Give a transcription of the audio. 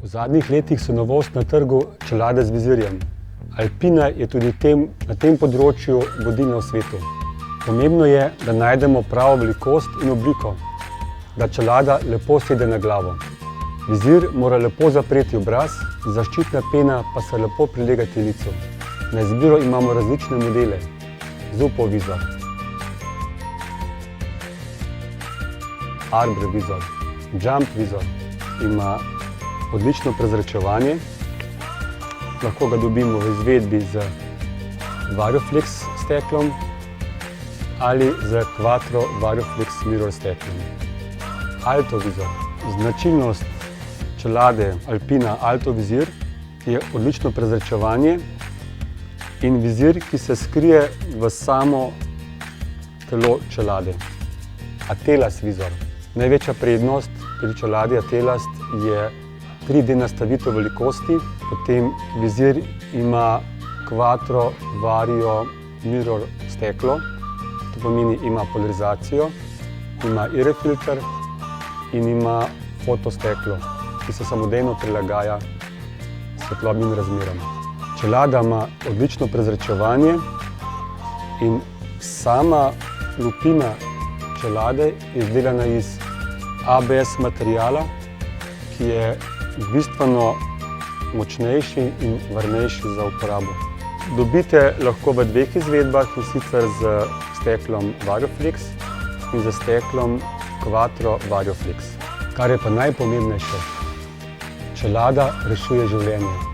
V zadnjih letih so novost na trgu čelade z vizirjem. Alpina je tudi na tem področju vodilna v svetu. Pomembno je, da najdemo pravo velikost in obliko, da čelada lepo sede na glavo. Vizir mora lepo zapreti obraz, zaščitna pena pa se lepo prilega k licu. Na izbiro imamo različne modele. Zupov vizor, Arbor vizor, Jump vizor. Ima odlično prezračevanje. Lahko ga dobimo v izvedbi z Varioflex steklom ali z Quattro Varioflex Mirror steklom. Alto vizor. Značilnost čelade Alpina Alto vizir je odlično prezračevanje in vizir, ki se skrije v samo telo čelade. Atelas vizor. Največja prednost pri čeladi Atelas je 3D nastavitev velikosti, potem vizir ima Quattro Vario Mirror steklo, to pomeni ima polarizacijo, ima IR filter in ima fotosteklo, ki se samodejno prilagaja svetlobnim razmeram. Čelada ima odlično prezračevanje in sama lupina čelade je izdelana iz ABS materiala, ki je bistveno močnejši in varnejši za uporabo. Dobite lahko v dveh izvedbah, in sicer z steklom Varioflex in z steklom Quattro Varioflex. Kar je pa najpomembnejše, čelada rešuje življenje.